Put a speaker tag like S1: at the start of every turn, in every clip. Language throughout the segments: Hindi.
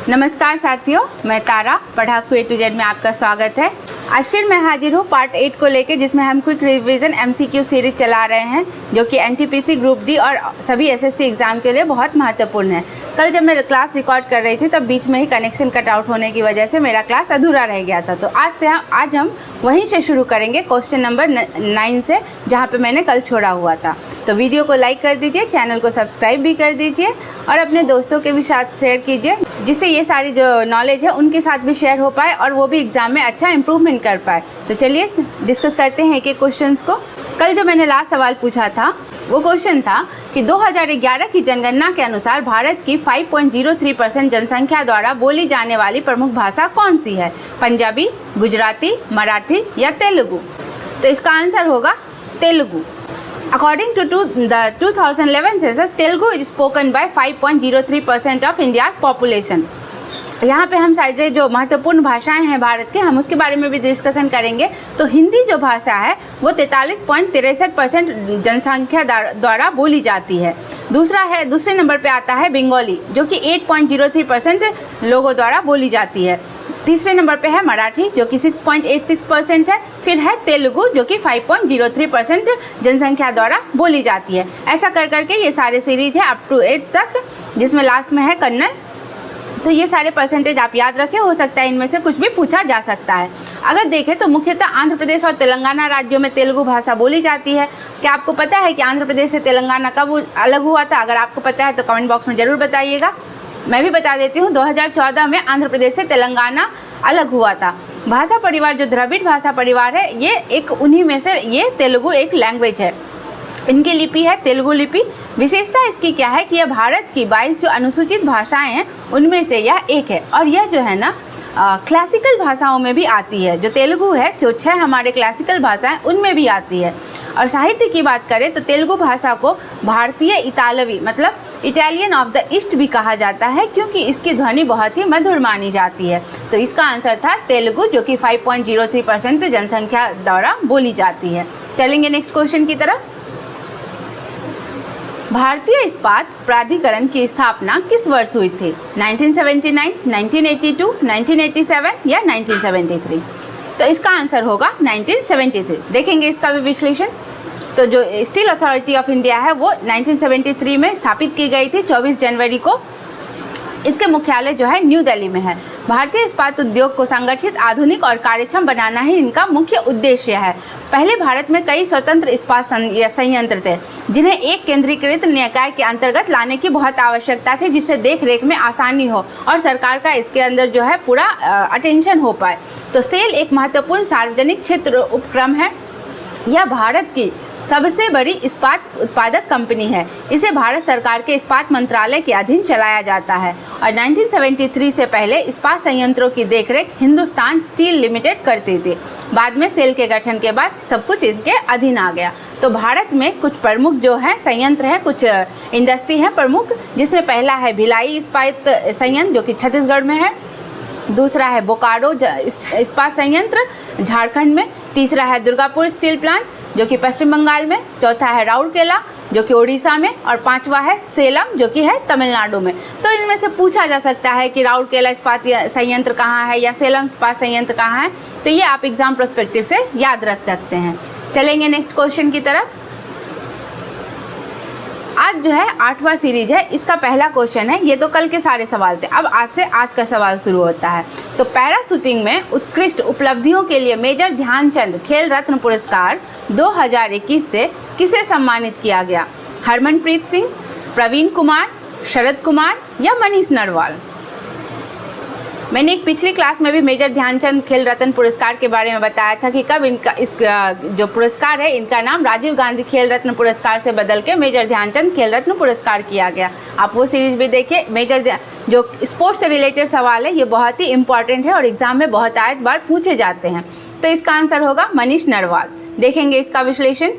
S1: नमस्कार साथियों, मैं तारा पढ़ाकू A to Z में आपका स्वागत है। आज फिर मैं हाजिर हूँ पार्ट 8 को लेके, जिसमें हम क्विक रिवीजन MCQ सीरीज चला रहे हैं जो कि NTPC ग्रुप डी और सभी SSC एग्ज़ाम के लिए बहुत महत्वपूर्ण है। कल जब मैं क्लास रिकॉर्ड कर रही थी तब बीच में ही कनेक्शन कट आउट होने की वजह से मेरा क्लास अधूरा रह गया था। तो आज हम वहीं से शुरू करेंगे क्वेश्चन नंबर 9 से, जहाँ पे मैंने कल छोड़ा हुआ था। तो वीडियो को लाइक कर दीजिए, चैनल को सब्सक्राइब भी कर दीजिए और अपने दोस्तों के भी साथ शेयर कीजिए, जिससे ये सारी जो नॉलेज है उनके साथ भी शेयर हो पाए और वो भी एग्ज़ाम में अच्छा इंप्रूवमेंट कर पाए। तो चलिए डिस्कस करते हैं एक क्वेश्चंस को। कल जो मैंने लास्ट सवाल पूछा था वो क्वेश्चन था कि 2011 की जनगणना के अनुसार भारत की 5.03% जनसंख्या द्वारा बोली जाने वाली प्रमुख भाषा कौन सी है? पंजाबी, गुजराती, मराठी या तेलुगु? तो इसका आंसर होगा Telugu. According to the 2011 census, Telugu is spoken by 5.03% of India's population. यहाँ पे हम सारे जो महत्वपूर्ण भाषाएं हैं भारत के, हम उसके बारे में भी डिस्कशन करेंगे। तो हिंदी जो भाषा है वो 43.63% जनसंख्या द्वारा बोली जाती है। दूसरे नंबर पे आता है बंगाली, जो कि 8.03% लोगों द्वारा बोली जाती है। तीसरे नंबर पे है मराठी, जो कि 6.86% है। फिर है तेलुगु, जो कि 5.03% जनसंख्या द्वारा बोली जाती है। ऐसा कर करके ये सारे सीरीज है अप टू 8 तक, जिसमें लास्ट में है कन्नड़। तो ये सारे परसेंटेज आप याद रखें, हो सकता है इनमें से कुछ भी पूछा जा सकता है। अगर देखें तो मुख्यतः आंध्र प्रदेश और तेलंगाना राज्यों में तेलुगु भाषा बोली जाती है। क्या आपको पता है कि आंध्र प्रदेश से तेलंगाना कब अलग हुआ था? अगर आपको पता है तो कमेंट बॉक्स में ज़रूर बताइएगा। मैं भी बता देती हूँ, 2014 में आंध्र प्रदेश से तेलंगाना अलग हुआ था। भाषा परिवार जो द्रविड़ भाषा परिवार है, ये एक उन्हीं में से ये तेलुगु एक लैंग्वेज है। इनकी लिपि है तेलुगु लिपि। विशेषता इसकी क्या है कि यह भारत की 22 जो अनुसूचित भाषाएं हैं उनमें से यह एक है, और यह जो है ना क्लासिकल भाषाओं में भी आती है। जो तेलुगु है, जो 6 हमारे क्लासिकल भाषाएं उनमें भी आती है। और साहित्य की बात करें तो तेलुगु भाषा को भारतीय इतालवी मतलब इटालियन ऑफ द ईस्ट भी कहा जाता है, क्योंकि इसकी ध्वनि बहुत ही मधुर मानी जाती है। तो इसका आंसर था तेलुगु, जो कि 5.03% जनसंख्या द्वारा बोली जाती है। चलेंगे नेक्स्ट क्वेश्चन की तरफ। भारतीय इस्पात प्राधिकरण की स्थापना किस वर्ष हुई थी? 1979, 1982, 1987 या 1973? तो इसका आंसर होगा 1973। देखेंगे इसका भी विश्लेषण। तो जो स्टील अथॉरिटी ऑफ इंडिया है वो 1973 में स्थापित की गई थी 24 जनवरी को। इसके मुख्यालय जो है न्यू दिल्ली में है। भारतीय इस्पात उद्योग को संगठित, आधुनिक और कार्यक्षम बनाना ही इनका मुख्य उद्देश्य है। पहले भारत में कई स्वतंत्र इस्पात संयंत्र थे, जिन्हें एक केंद्रीकृत निकाय के अंतर्गत लाने की बहुत आवश्यकता थी, जिससे देख रेख में आसानी हो और सरकार का इसके अंदर जो है पूरा अटेंशन हो पाए। तो सेल एक महत्वपूर्ण सार्वजनिक क्षेत्र उपक्रम है। यह भारत की सबसे बड़ी इस्पात उत्पादक कंपनी है। इसे भारत सरकार के इस्पात मंत्रालय के अधीन चलाया जाता है और 1973 से पहले इस्पात संयंत्रों की देखरेख हिंदुस्तान स्टील लिमिटेड करती थी। बाद में सेल के गठन के बाद सब कुछ इनके अधीन आ गया। तो भारत में कुछ प्रमुख जो है संयंत्र हैं, कुछ इंडस्ट्री हैं प्रमुख, जिसमें पहला है भिलाई इस्पात संयंत्र, जो कि छत्तीसगढ़ में है। दूसरा है बोकारो इस्पात संयंत्र झारखंड में। तीसरा है दुर्गापुर स्टील प्लांट, जो कि पश्चिम बंगाल में। चौथा है राउरकेला, जो कि उड़ीसा में। और पांचवा है सेलम, जो कि है तमिलनाडु में। तो इनमें से पूछा जा सकता है कि राउरकेला इस्पात संयंत्र कहाँ है या सेलम इस्पात संयंत्र कहाँ है। तो ये आप एग्जाम पर्सपेक्टिव से याद रख सकते हैं। चलेंगे नेक्स्ट क्वेश्चन की तरफ। आज जो है 8वां सीरीज है, इसका पहला क्वेश्चन है। ये तो कल के सारे सवाल थे, अब आज से आज का सवाल शुरू होता है। तो पैरा शूटिंग में उत्कृष्ट उपलब्धियों के लिए मेजर ध्यानचंद खेल रत्न पुरस्कार 2021 से किसे सम्मानित किया गया? हरमनप्रीत सिंह, प्रवीण कुमार, शरद कुमार या मनीष नरवाल? मैंने एक पिछली क्लास में भी मेजर ध्यानचंद खेल रत्न पुरस्कार के बारे में बताया था कि कब इनका जो पुरस्कार है, इनका नाम राजीव गांधी खेल रत्न पुरस्कार से बदल के मेजर ध्यानचंद खेल रत्न पुरस्कार किया गया। आप वो सीरीज भी देखिए। जो स्पोर्ट्स से रिलेटेड सवाल है, ये बहुत ही इंपॉर्टेंट है और एग्जाम में बहुत आयत बार पूछे जाते हैं। तो इसका आंसर होगा मनीष नरवाल। देखेंगे इसका विश्लेषण।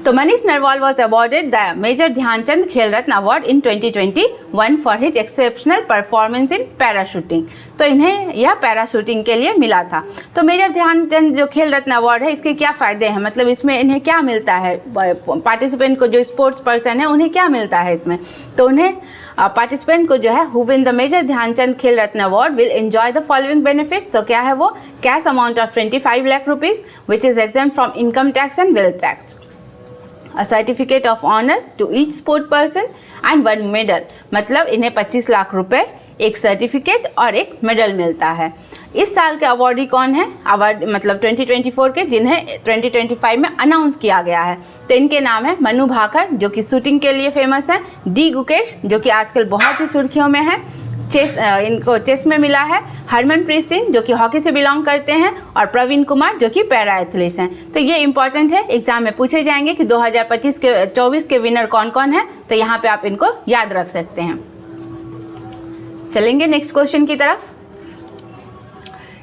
S1: तो Manish Narwal was awarded the Major Dhyanchand Khel Ratna award in 2021 for his exceptional performance in parachuting। तो इन्हें यह पैराशूटिंग के लिए मिला था। तो मेजर ध्यानचंद जो खेल रत्न अवार्ड है, इसके क्या फ़ायदे हैं, मतलब इसमें इन्हें क्या मिलता है, पार्टिसिपेंट को जो स्पोर्ट्स पर्सन है उन्हें क्या मिलता है इसमें? तो उन्हें पार्टिसिपेंट को जो है who win the major Dhyan Chand Khel Ratna award will enjoy the following benefits. तो क्या है वो? Cash amount of 25 lakh rupees which is exempt from income tax and wealth tax, a certificate of honor to each sport person and 1 medal, मतलब इन्हें 25 लाख रुपए, एक सर्टिफिकेट और एक मेडल मिलता है। इस साल के अवार्डी कौन है? अवार्ड मतलब 2024 के, जिन्हें 2025 में अनाउंस किया गया है। तो इनके नाम है मनु भाकर जो कि शूटिंग के लिए फेमस है, डी गुकेश जो कि आजकल बहुत ही सुर्खियों में है, इनको चेस में मिला है, हरमनप्रीत सिंह जो कि हॉकी से बिलोंग करते हैं, और प्रवीण कुमार जो कि पैरा एथलीट्स हैं। तो ये इंपॉर्टेंट है, एग्जाम में पूछे जाएंगे कि 2024 के विनर कौन कौन है, तो यहाँ पे आप इनको याद रख सकते हैं। चलेंगे नेक्स्ट क्वेश्चन की तरफ।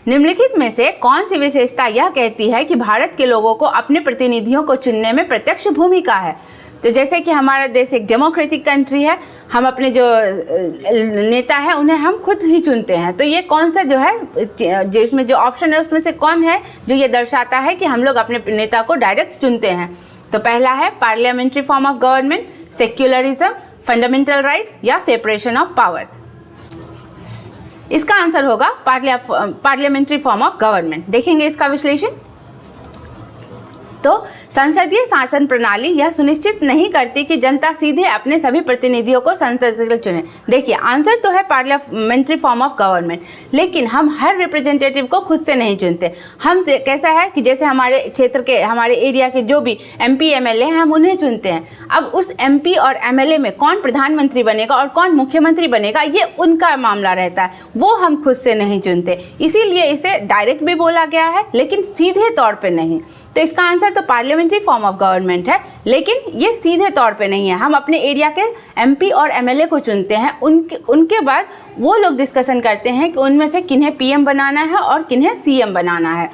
S1: निम्नलिखित में से कौन सी विशेषता यह कहती है कि भारत के लोगों को अपने प्रतिनिधियों को चुनने में प्रत्यक्ष भूमिका है? तो जैसे कि हमारा देश एक डेमोक्रेटिक कंट्री है, हम अपने जो नेता है उन्हें हम खुद ही चुनते हैं। तो ये कौन सा जो है, जिसमें जो ऑप्शन है उसमें से कौन है जो ये दर्शाता है कि हम लोग अपने नेता को डायरेक्ट चुनते हैं? तो पहला है parliamentary form of government, secularism, fundamental rights या सेपरेशन ऑफ पावर। इसका आंसर होगा पार्लियामेंट्री फॉर्म ऑफ गवर्नमेंट। देखेंगे इसका विश्लेषण। तो संसदीय शासन प्रणाली यह सुनिश्चित नहीं करती कि जनता सीधे अपने सभी प्रतिनिधियों को संसद से चुने। देखिए आंसर तो है पार्लियामेंट्री फॉर्म ऑफ गवर्नमेंट, लेकिन हम हर रिप्रेजेंटेटिव को खुद से नहीं चुनते। हम कैसा है कि जैसे हमारे क्षेत्र के, हमारे एरिया के जो भी MP MLA हैं हम उन्हें चुनते हैं। अब उस MP और MLA में कौन प्रधानमंत्री बनेगा और कौन मुख्यमंत्री बनेगा ये उनका मामला रहता है, वो हम खुद से नहीं चुनते। इसीलिए इसे डायरेक्ट भी बोला गया है लेकिन सीधे तौर पर नहीं। तो इसका आंसर तो पार्लियामेंट्री फॉर्म ऑफ गवर्नमेंट है, लेकिन ये सीधे तौर पे नहीं है। हम अपने एरिया के MP और MLA को चुनते हैं, उनके बाद वो लोग डिस्कशन करते हैं कि उनमें से किन्हें PM बनाना है और किन्हें CM बनाना है।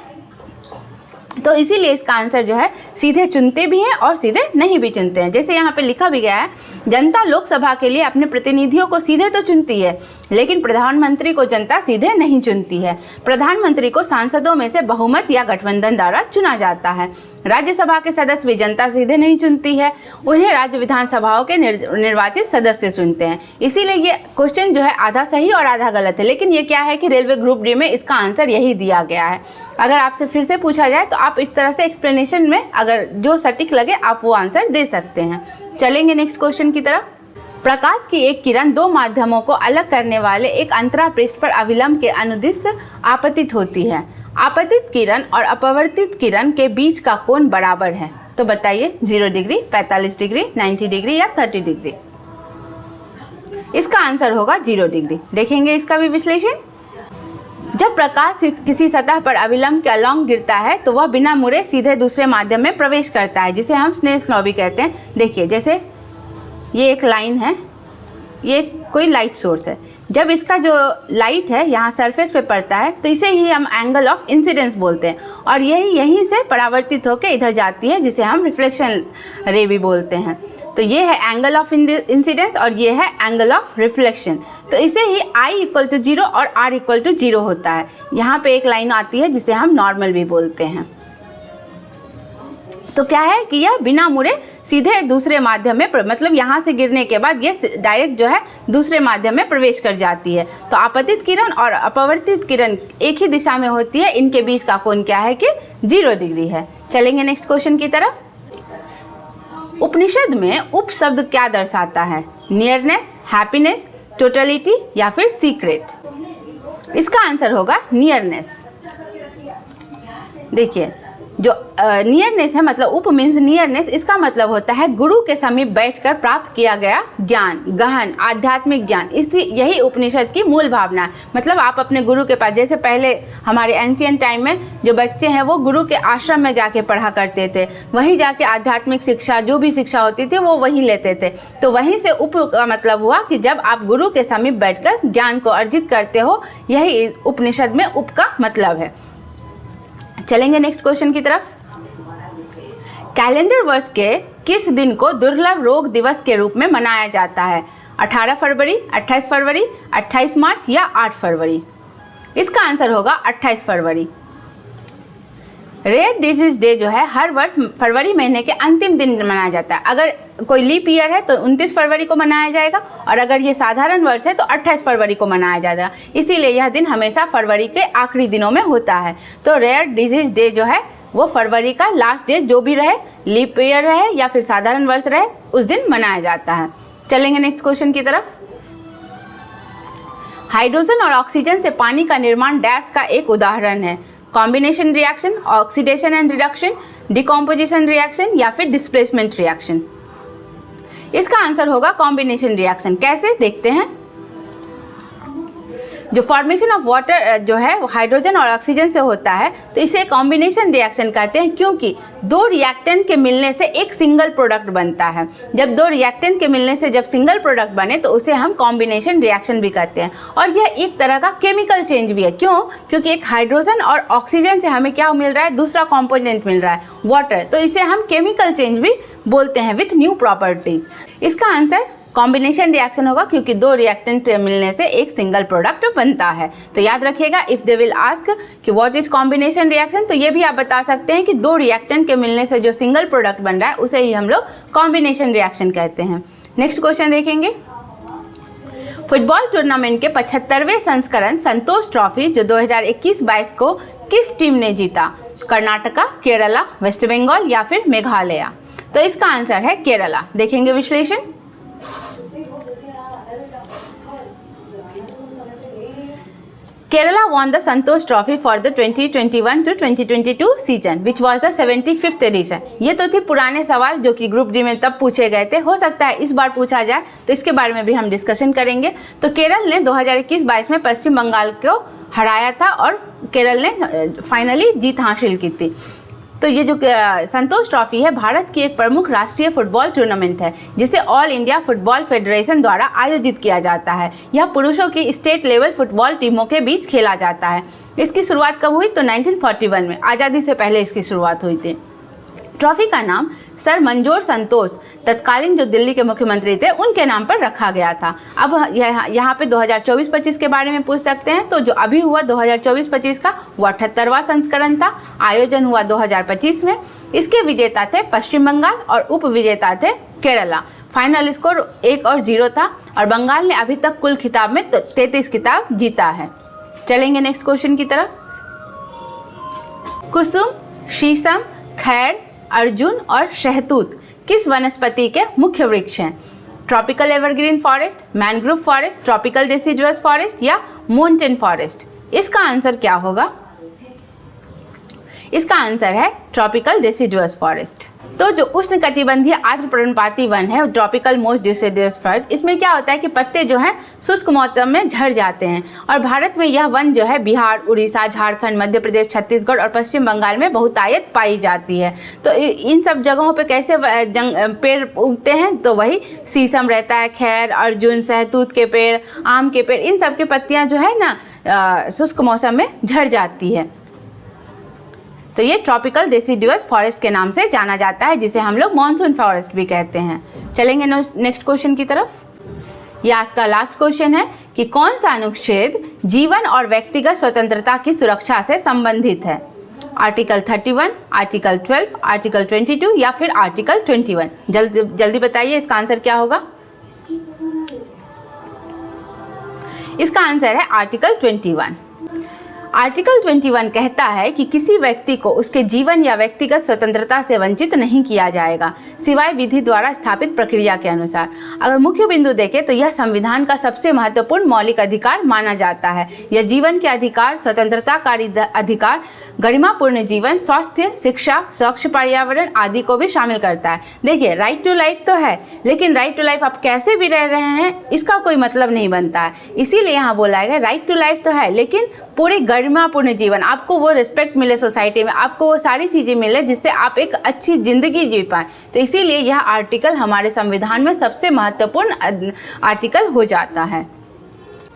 S1: तो इसीलिए इसका आंसर जो है सीधे चुनते भी हैं और सीधे नहीं भी चुनते हैं। जैसे यहाँ पे लिखा भी गया है, जनता लोकसभा के लिए अपने प्रतिनिधियों को सीधे तो चुनती है लेकिन प्रधानमंत्री को जनता सीधे नहीं चुनती है। प्रधानमंत्री को सांसदों में से बहुमत या गठबंधन द्वारा चुना जाता है। राज्यसभा के सदस्य भी जनता सीधे नहीं चुनती है, उन्हें राज्य विधानसभाओं के निर्वाचित सदस्य चुनते हैं। इसीलिए ये क्वेश्चन जो है आधा सही और आधा गलत है, लेकिन ये क्या है कि रेलवे ग्रुप डी में इसका आंसर यही दिया गया है। अगर आपसे फिर से पूछा जाए तो आप इस तरह से एक्सप्लेनेशन में अगर जो सटीक लगे आप वो आंसर दे सकते हैं। चलेंगे नेक्स्ट क्वेश्चन की तरफ। प्रकाश की एक किरण दो माध्यमों को अलग करने वाले एक अंतरा पृष्ठ पर अविलंब के अनुदिश आपतित होती है। आपतित किरण और अपवर्तित किरण के बीच का कोण बराबर है। तो बताइए 0 डिग्री, 45 डिग्री, 90 डिग्री या 30 डिग्री। इसका आंसर होगा 0 डिग्री। देखेंगे इसका भी विश्लेषण। जब प्रकाश किसी सतह पर अविलंब के अलॉन्ग गिरता है तो वह बिना मुड़े सीधे दूसरे माध्यम में प्रवेश करता है, जिसे हम स्नेल्स लॉ भी कहते हैं। देखिए जैसे ये एक लाइन है, ये कोई लाइट सोर्स है। जब इसका जो लाइट है यहाँ सरफेस पे पड़ता है तो इसे ही हम एंगल ऑफ इंसिडेंस बोलते हैं, और यहीं से परावर्तित होकर इधर जाती है, जिसे हम रिफ्लेक्शन रे भी बोलते हैं। तो ये है एंगल ऑफ इंसिडेंस और ये है एंगल ऑफ रिफ्लेक्शन। तो इसे ही I = 0 और R = 0 होता है। यहाँ पे एक लाइन आती है जिसे हम नॉर्मल भी बोलते हैं। तो क्या है कि यह बिना मुड़े सीधे दूसरे माध्यम में मतलब यहाँ से गिरने के बाद ये डायरेक्ट जो है दूसरे माध्यम में प्रवेश कर जाती है। तो आपतित किरण और अपवर्तित किरण एक ही दिशा में होती है, इनके बीच का कोण क्या है कि 0 डिग्री है। चलेंगे नेक्स्ट क्वेश्चन की तरफ। उपनिषद में उप शब्द क्या दर्शाता है? नियरनेस, हैप्पीनेस, टोटलिटी या फिर सीक्रेट। इसका आंसर होगा नियरनेस। देखिए जो नियरनेस है मतलब उप मीन्स नियरनेस, इसका मतलब होता है गुरु के समीप बैठकर प्राप्त किया गया ज्ञान, गहन आध्यात्मिक ज्ञान। यही उपनिषद की मूल भावना है। मतलब आप अपने गुरु के पास, जैसे पहले हमारे एंशियंट टाइम में जो बच्चे हैं वो गुरु के आश्रम में जाके पढ़ा करते थे, वहीं जाके आध्यात्मिक शिक्षा जो भी शिक्षा होती थी वो वहीं लेते थे। तो वहीं से उप का मतलब हुआ कि जब आप गुरु के समीप बैठकर ज्ञान को अर्जित करते हो, यही उपनिषद में उप का मतलब है। चलेंगे नेक्स्ट क्वेश्चन की तरफ। कैलेंडर वर्ष के किस दिन को दुर्लभ रोग दिवस के रूप में मनाया जाता है? 18 फरवरी, 28 फरवरी, 28 मार्च या 8 फरवरी। इसका आंसर होगा 28 फरवरी। रेयर डिजीज डे जो है हर वर्ष फरवरी महीने के अंतिम दिन मनाया जाता है। अगर कोई लीप ईयर है तो 29 फरवरी को मनाया जाएगा, और अगर ये साधारण वर्ष है तो 28 फरवरी को मनाया जाएगा। इसीलिए यह दिन हमेशा फरवरी के आखिरी दिनों में होता है। तो रेयर डिजीज डे जो है वो फरवरी का लास्ट डे जो भी रहे, लीप ईयर रहे या फिर साधारण वर्ष रहे, उस दिन मनाया जाता है। चलेंगे नेक्स्ट क्वेश्चन की तरफ। हाइड्रोजन और ऑक्सीजन से पानी का निर्माण डैश का एक उदाहरण है। Combination reaction, oxidation and reduction, decomposition reaction या फिर डिस्प्लेसमेंट रिएक्शन। इसका आंसर होगा कॉम्बिनेशन रिएक्शन। कैसे, देखते हैं। जो फॉर्मेशन ऑफ वाटर जो है वो हाइड्रोजन और ऑक्सीजन से होता है, तो इसे कॉम्बिनेशन रिएक्शन कहते हैं, क्योंकि दो रिएक्टेंट के मिलने से एक सिंगल प्रोडक्ट बनता है। जब दो रिएक्टेंट के मिलने से जब सिंगल प्रोडक्ट बने तो उसे हम कॉम्बिनेशन रिएक्शन भी कहते हैं। और यह एक तरह का केमिकल चेंज भी है। क्यों? क्योंकि एक हाइड्रोजन और ऑक्सीजन से हमें क्या मिल रहा है, दूसरा कॉम्पोनेंट मिल रहा है, वाटर। तो इसे हम केमिकल चेंज भी बोलते हैं विथ न्यू प्रॉपर्टीज। इसका आंसर कॉम्बिनेशन रिएक्शन होगा, क्योंकि दो रिएक्टेंट मिलने से एक सिंगल प्रोडक्ट बनता है। तो याद रखिएगा, इफ दे विल आस्क कि व्हाट इज कॉम्बिनेशन रिएक्शन, तो ये भी आप बता सकते हैं कि दो रिएक्टेंट के मिलने से जो सिंगल प्रोडक्ट बन रहा है उसे ही हम लोग कॉम्बिनेशन रिएक्शन कहते हैं। नेक्स्ट क्वेश्चन देखेंगे। फुटबॉल टूर्नामेंट के 75वें संस्करण संतोष ट्रॉफी जो 2021-22 को किस टीम ने जीता? कर्नाटका, केरला, वेस्ट बंगाल या फिर मेघालय? तो इसका आंसर है केरला। देखेंगे विश्लेषण। Kerala won the Santosh Trophy for the 2021 to 2022 season, which was the 75th edition. ये तो थे पुराने सवाल जो कि ग्रुप डी में तब पूछे गए थे। हो सकता है इस बार पूछा जाए, तो इसके बारे में भी हम डिस्कशन करेंगे। तो केरल ने 2021-22 में पश्चिम बंगाल को हराया था और केरल ने फाइनली जीत हासिल की थी। तो ये जो संतोष ट्रॉफी है भारत की एक प्रमुख राष्ट्रीय फुटबॉल टूर्नामेंट है, जिसे ऑल इंडिया फुटबॉल फेडरेशन द्वारा आयोजित किया जाता है। यह पुरुषों की स्टेट लेवल फुटबॉल टीमों के बीच खेला जाता है। इसकी शुरुआत कब हुई? तो 1941 में, आज़ादी से पहले इसकी शुरुआत हुई थी। ट्रॉफी का नाम सर मंजोर संतोष, तत्कालीन जो दिल्ली के मुख्यमंत्री थे, उनके नाम पर रखा गया था। अब यहाँ पे 2024-25 के बारे में पूछ सकते हैं। तो जो अभी हुआ 2024-25 का वो 78वां संस्करण था। आयोजन हुआ 2025 में। इसके विजेता थे पश्चिम बंगाल और उप विजेता थे केरला। फाइनल स्कोर 1 और 0 था और बंगाल ने अभी तक कुल खिताब में 33 खिताब जीता है। चलेंगे नेक्स्ट क्वेश्चन की तरफ। कुसुम, शीशम, खैर, अर्जुन और शहतूत किस वनस्पति के मुख्य वृक्ष हैं? Tropical evergreen forest, mangrove forest, tropical deciduous forest या माउंटेन फॉरेस्ट? इसका आंसर क्या होगा? इसका आंसर है ट्रॉपिकल डेसिडुअस फॉरेस्ट। तो जो उष्णकटिबंधीय आर्द्र पर्णपाती वन है, ट्रॉपिकल मोस्ट डिसिडुअस फॉरेस्ट, इसमें क्या होता है कि पत्ते जो हैं शुष्क मौसम में झड़ जाते हैं। और भारत में यह वन जो है बिहार, उड़ीसा, झारखंड, मध्य प्रदेश, छत्तीसगढ़ और पश्चिम बंगाल में बहुतायत पाई जाती है। तो इन सब जगहों पे कैसे पेड़ उगते हैं? तो वही शीशम रहता है, खैर, अर्जुन, सहतूत के पेड़, आम के पेड़, इन सब की पत्तियाँ जो है ना शुष्क मौसम में झड़ जाती है। तो ये ट्रॉपिकल डेसिडुअस फॉरेस्ट के नाम से जाना जाता है, जिसे हम लोग मॉनसून फॉरेस्ट भी कहते हैं। चलेंगे नेक्स्ट क्वेश्चन की तरफ। ये आज का लास्ट क्वेश्चन है कि कौन सा अनुच्छेद जीवन और व्यक्तिगत स्वतंत्रता की सुरक्षा से संबंधित है? आर्टिकल 31, आर्टिकल 12, आर्टिकल 22 या फिर आर्टिकल 21? जल्दी बताइए, इसका आंसर क्या होगा? इसका आंसर है आर्टिकल 21। आर्टिकल 21 कहता है कि किसी व्यक्ति को उसके जीवन या व्यक्तिगत स्वतंत्रता से वंचित नहीं किया जाएगा, सिवाय विधि द्वारा स्थापित प्रक्रिया के अनुसार। अगर मुख्य बिंदु देखें तो यह संविधान का सबसे महत्वपूर्ण मौलिक अधिकार माना जाता है। यह जीवन के अधिकार, स्वतंत्रता का अधिकार, गरिमापूर्ण जीवन, स्वास्थ्य, शिक्षा, स्वच्छ पर्यावरण आदि को भी शामिल करता है। देखिए, राइट टू लाइफ तो है, लेकिन राइट टू लाइफ आप कैसे भी रह रहे हैं इसका कोई मतलब नहीं बनता है। इसीलिए यहाँ बोला गया राइट टू लाइफ तो है, लेकिन पूरी गरिमापूर्ण जीवन, आपको वो रिस्पेक्ट मिले सोसाइटी में, आपको वो सारी चीज़ें मिले जिससे आप एक अच्छी ज़िंदगी जी पाएँ। तो इसीलिए यह आर्टिकल हमारे संविधान में सबसे महत्वपूर्ण आर्टिकल हो जाता है।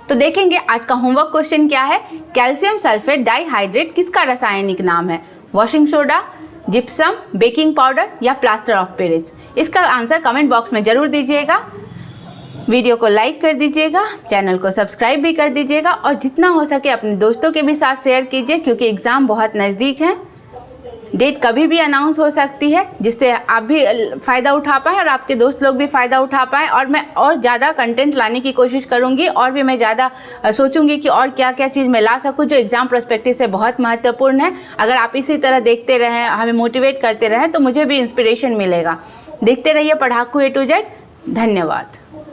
S1: तो देखेंगे आज का होमवर्क क्वेश्चन क्या है। कैल्शियम सल्फेट डाइहाइड्रेट किसका रासायनिक नाम है? Washing soda, gypsum, baking powder या प्लास्टर ऑफ पेरिस? इसका आंसर कमेंट बॉक्स में ज़रूर दीजिएगा। वीडियो को लाइक कर दीजिएगा, चैनल को सब्सक्राइब भी कर दीजिएगा और जितना हो सके अपने दोस्तों के भी साथ शेयर कीजिए, क्योंकि एग्ज़ाम बहुत नज़दीक है। डेट कभी भी अनाउंस हो सकती है, जिससे आप भी फ़ायदा उठा पाएँ और आपके दोस्त लोग भी फ़ायदा उठा पाएँ। और मैं और ज़्यादा कंटेंट लाने की कोशिश करूँगी और भी मैं ज़्यादा सोचूंगी कि और क्या क्या चीज़ मैं ला सकूँ जो एग्ज़ाम पर्सपेक्टिव से बहुत महत्वपूर्ण है। अगर आप इसी तरह देखते रहें, हमें मोटिवेट करते रहें, तो मुझे भी इंस्पिरेशन मिलेगा। देखते रहिए पढ़ाकू A to Z। धन्यवाद।